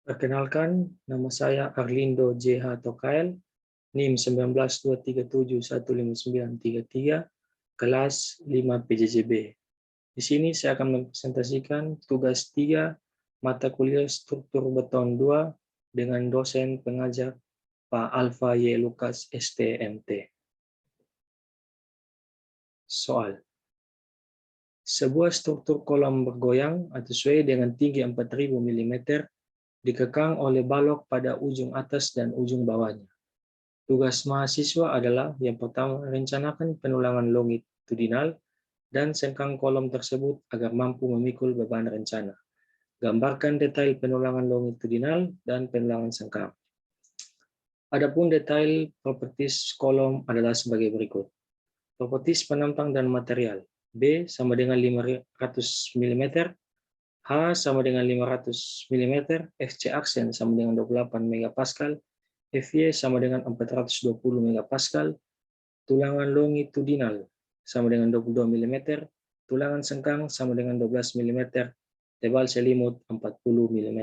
Perkenalkan, nama saya Arlindo J.H. Tokail, NIM 1923715933, kelas 5 PJJB. Di sini saya akan mempresentasikan tugas 3 mata kuliah struktur beton 2 dengan dosen pengajar Pak Alfa Y. Lukas STMT. Soal. Sebuah struktur kolam bergoyang atau sesuai dengan tinggi 4000 mm dikekang oleh balok pada ujung atas dan ujung bawahnya. Tugas mahasiswa adalah yang pertama rencanakan penulangan longitudinal dan sengkang kolom tersebut agar mampu memikul beban rencana. Gambarkan detail penulangan longitudinal dan penulangan sengkang. Adapun detail properties kolom adalah sebagai berikut. Properties penampang dan material. B sama dengan 500 mm, H sama dengan 500 mm, Fc aksen sama dengan 28 MPa, Fy sama dengan 420 MPa, tulangan longitudinal sama dengan 22 mm, tulangan sengkang sama dengan 12 mm, tebal selimut 40 mm.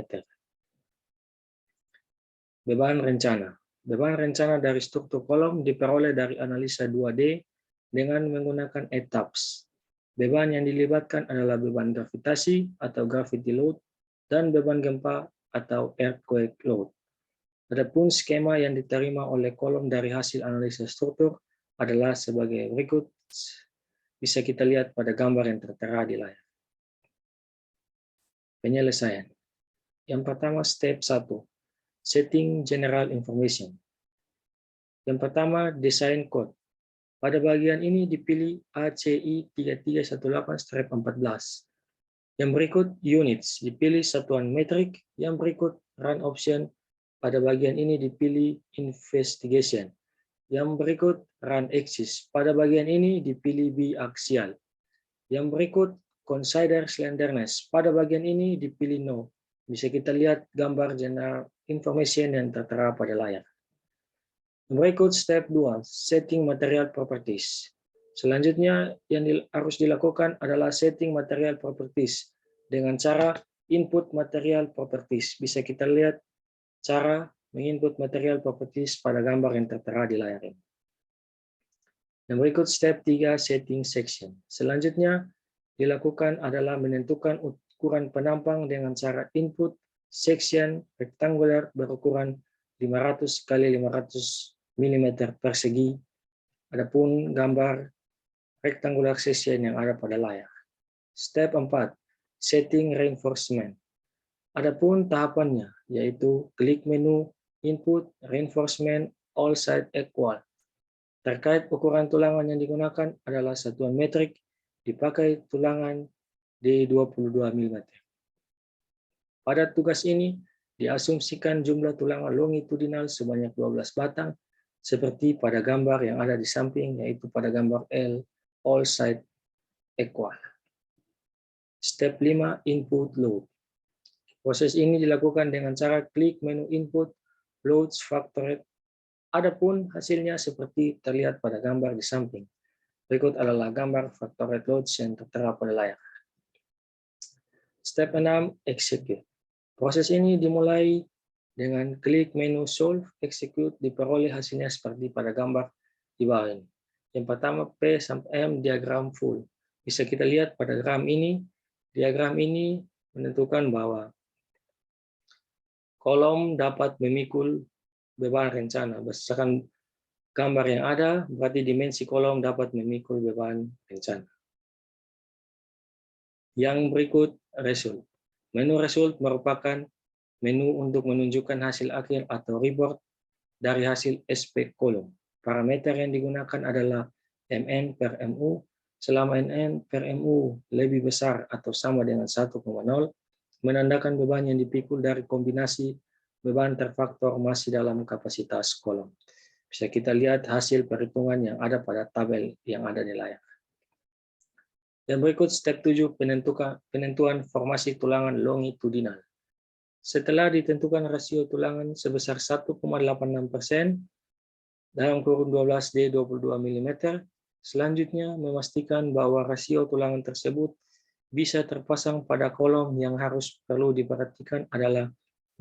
Beban rencana. Beban rencana dari struktur kolom diperoleh dari analisa 2D dengan menggunakan etaps. Beban yang dilibatkan adalah beban gravitasi atau gravity load dan beban gempa atau earthquake load. Adapun skema yang diterima oleh kolom dari hasil analisa struktur adalah sebagai berikut. Bisa kita lihat pada gambar yang tertera di layar. Penyelesaian. Yang pertama, step 1. Setting General Information. Yang pertama, desain code. Pada bagian ini dipilih ACI 3318-14. Yang berikut, units, dipilih satuan metrik. Yang berikut, run option. Pada bagian ini dipilih investigation. Yang berikut, run axis. Pada bagian ini dipilih biaksial. Yang berikut, consider slenderness. Pada bagian ini dipilih no. Bisa kita lihat gambar general information yang tertera pada layar. Berikut step 2, setting material properties. Selanjutnya yang harus dilakukan adalah setting material properties dengan cara input material properties. Bisa kita lihat cara menginput material properties pada gambar yang tertera di layar ini. Yang berikut step 3, setting section. Selanjutnya dilakukan adalah menentukan ukuran penampang dengan cara input section rectangular berukuran 500 x 500 mm persegi. Adapun gambar rectangular section yang ada pada layar. Step 4, setting reinforcement. Adapun tahapannya yaitu klik menu input reinforcement all side equal. Terkait ukuran tulangan yang digunakan adalah satuan metrik, dipakai tulangan D22 mm. Pada tugas ini diasumsikan jumlah tulangan longitudinal sebanyak 12 batang seperti pada gambar yang ada di samping, yaitu pada gambar L all side equal. Step 5, input load. Proses ini dilakukan dengan cara klik menu input loads factored. Adapun hasilnya seperti terlihat pada gambar di samping. Berikut adalah gambar factored loads yang tertera pada layar. Step 6, execute. Proses ini dimulai dengan klik menu solve, execute, diperoleh hasilnya seperti pada gambar di bawah ini. Yang pertama, P sampai M diagram full. Bisa kita lihat pada diagram ini menentukan bahwa kolom dapat memikul beban rencana. Berdasarkan gambar yang ada, berarti dimensi kolom dapat memikul beban rencana. Yang berikut, result. Menu result merupakan menu untuk menunjukkan hasil akhir atau report dari hasil SP kolom. Parameter yang digunakan adalah MN per MU. Selama NN per MU lebih besar atau sama dengan 1,0, menandakan beban yang dipikul dari kombinasi beban terfaktor masih dalam kapasitas kolom. Bisa kita lihat hasil perhitungan yang ada pada tabel yang ada di layar. Dan berikut step 7, penentuan formasi tulangan longitudinal. Setelah ditentukan rasio tulangan sebesar 1,86% dalam kurun 12D 22 mm, selanjutnya memastikan bahwa rasio tulangan tersebut bisa terpasang pada kolom. Yang perlu diperhatikan adalah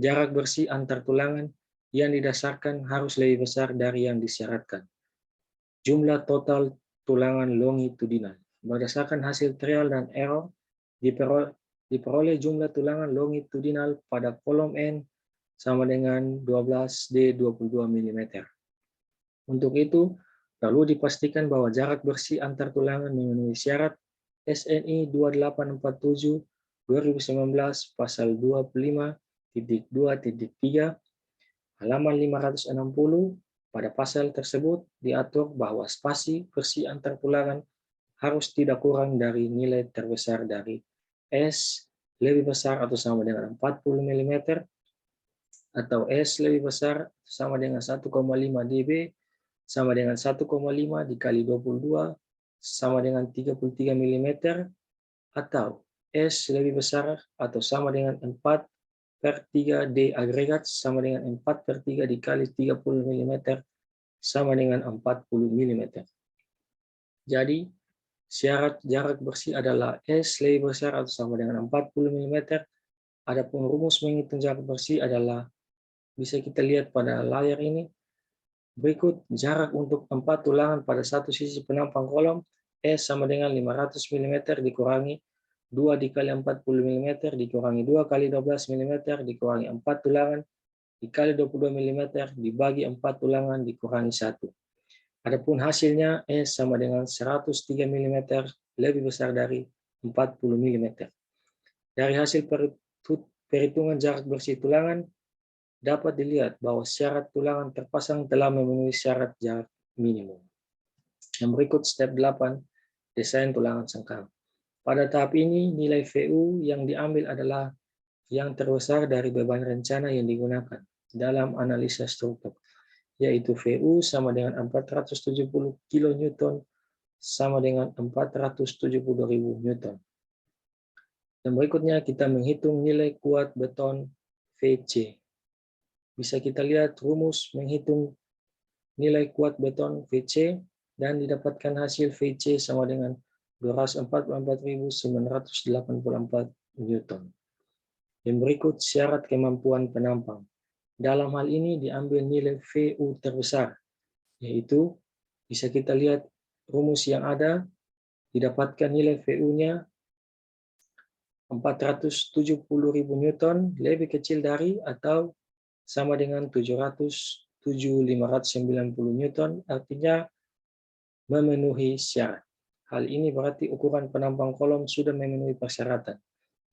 Jarak bersih antar tulangan yang didasarkan harus lebih besar dari yang disyaratkan. Jumlah total tulangan longitudinal. Berdasarkan hasil trial dan error, diperoleh jumlah tulangan longitudinal pada kolom N sama dengan 12D22 mm. Untuk itu, perlu dipastikan bahwa jarak bersih antar tulangan memenuhi syarat SNI 2847 2019 pasal 25.2.3 halaman 560. Pada pasal tersebut diatur bahwa spasi bersih antar tulangan harus tidak kurang dari nilai terbesar dari S lebih besar atau sama dengan 40 mm atau S lebih besar sama dengan 1,5 dB sama dengan 1,5 dikali 22 sama dengan 33 mm atau S lebih besar atau sama dengan 4/3 D agregat sama dengan 4/3 dikali 30 mm sama dengan 40 mm. Jadi, syarat jarak bersih adalah S lebih besar atau sama dengan 40 mm. Adapun rumus menghitung jarak bersih adalah, bisa kita lihat pada layar ini, berikut jarak untuk 4 tulangan pada satu sisi penampang kolom, S sama dengan 500 mm dikurangi 2 dikali 40 mm dikurangi 2 kali 12 mm dikurangi 4 tulangan dikali 22 mm dibagi 4 tulangan dikurangi 1. Adapun hasilnya S sama dengan 103 mm lebih besar dari 40 mm. Dari hasil perhitungan jarak bersih tulangan, dapat dilihat bahwa syarat tulangan terpasang telah memenuhi syarat jarak minimum. Yang berikut step 8, desain tulangan sengkang. Pada tahap ini, nilai VU yang diambil adalah yang terbesar dari beban rencana yang digunakan dalam analisa struktur, yaitu VU sama dengan 470 kN sama dengan 470.000 Newton. Dan berikutnya kita menghitung nilai kuat beton VC. Bisa kita lihat rumus menghitung nilai kuat beton VC dan didapatkan hasil VC sama dengan 244.984 Newton. Yang berikut syarat kemampuan penampang. Dalam hal ini diambil nilai VU terbesar, yaitu bisa kita lihat rumus yang ada, didapatkan nilai VU-nya 470.000 Newton lebih kecil dari atau sama dengan 707.590 Newton, artinya memenuhi syarat. Hal ini berarti ukuran penampang kolom sudah memenuhi persyaratan.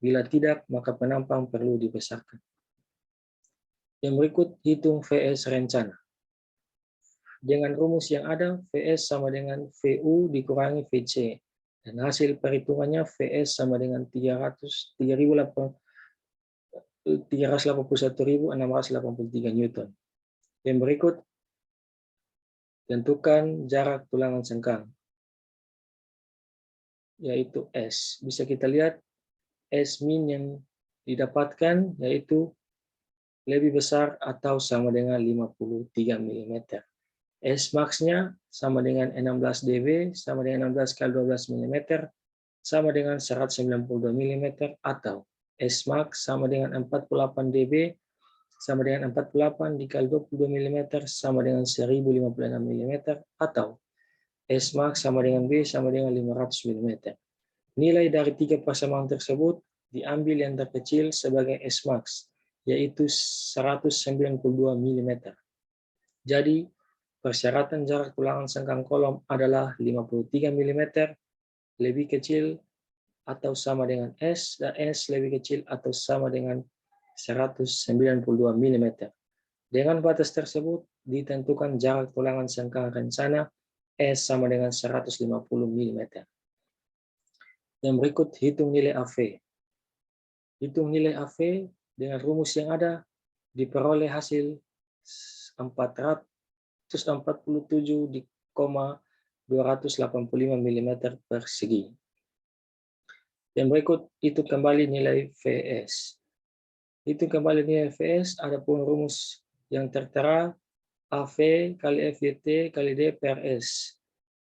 Bila tidak, maka penampang perlu dibesarkan. Yang berikut, hitung VS rencana. Dengan rumus yang ada, VS sama dengan VU dikurangi VC. Dan hasil perhitungannya VS sama dengan 381.683 Newton. Yang berikut, tentukan jarak tulangan sengkang, yaitu S. Bisa kita lihat S min yang didapatkan yaitu lebih besar atau sama dengan 53 mm. S max-nya sama dengan 16 dB sama dengan 16 kali 12 mm sama dengan 192 mm atau S max sama dengan 48 dB sama dengan 48 dikali 22 mm sama dengan 1056 mm atau S max sama dengan B sama dengan 500 mm. Nilai dari tiga persamaan tersebut diambil yang terkecil sebagai S max, yaitu 192 mm. Jadi, persyaratan jarak tulangan sengkang kolom adalah 53 mm lebih kecil atau sama dengan S, dan S lebih kecil atau sama dengan 192 mm. Dengan batas tersebut, ditentukan jarak tulangan sengkang rencana S sama dengan 150 mm. Yang berikut, hitung nilai AV. Hitung nilai AV dengan rumus yang ada, diperoleh hasil 447,285 mm persegi. Yang berikut, hitung kembali nilai VS. Hitung kembali nilai VS, adapun rumus yang tertera AV kali FDT kali D per S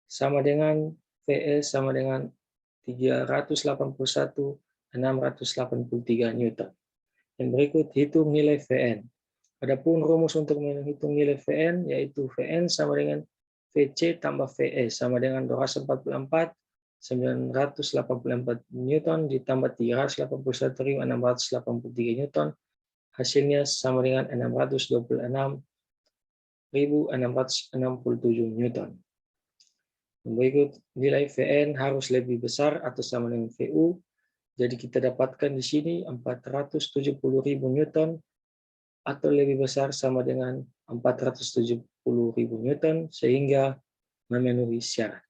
sama dengan VS sama dengan 381.683 Newton. Yang berikut, hitung nilai VN. Adapun rumus untuk menghitung nilai VN, yaitu VN sama dengan VC tambah VE, sama dengan 244, 984 Newton ditambah 381.683 Newton, hasilnya sama dengan 626.667 Newton. Berikut, nilai VN harus lebih besar atau sama dengan VU. Jadi kita dapatkan di sini 470.000 Newton atau lebih besar sama dengan 470.000 Newton sehingga memenuhi syarat.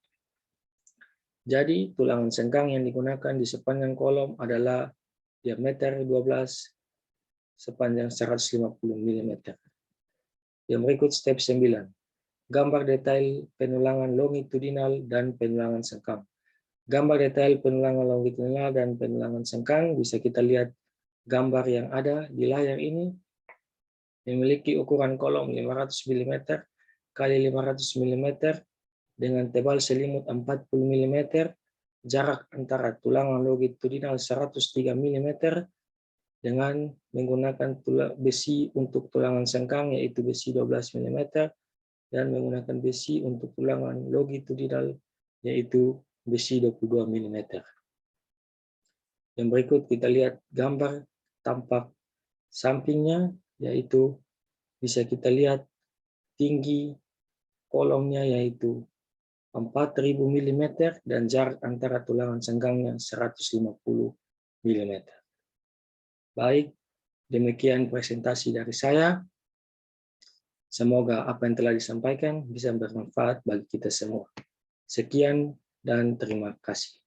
Jadi tulangan sengkang yang digunakan di sepanjang kolom adalah diameter 12 sepanjang 150 mm. Yang berikut step 9. Gambar detail penulangan longitudinal dan penulangan sengkang. Gambar detail penulangan longitudinal dan penulangan sengkang bisa kita lihat gambar yang ada di layar ini, memiliki ukuran kolom 500 mm kali 500 mm dengan tebal selimut 40 mm, jarak antara tulangan longitudinal 103 mm dengan menggunakan besi untuk tulangan sengkang yaitu besi 12 mm dan menggunakan besi untuk tulangan longitudinal yaitu besi 22 mm. Yang berikut kita lihat gambar tampak sampingnya, yaitu bisa kita lihat tinggi kolomnya yaitu 4.000 mm dan jarak antara tulangan senggangnya 150 mm. Baik, demikian presentasi dari saya. Semoga apa yang telah disampaikan bisa bermanfaat bagi kita semua. Sekian dan terima kasih.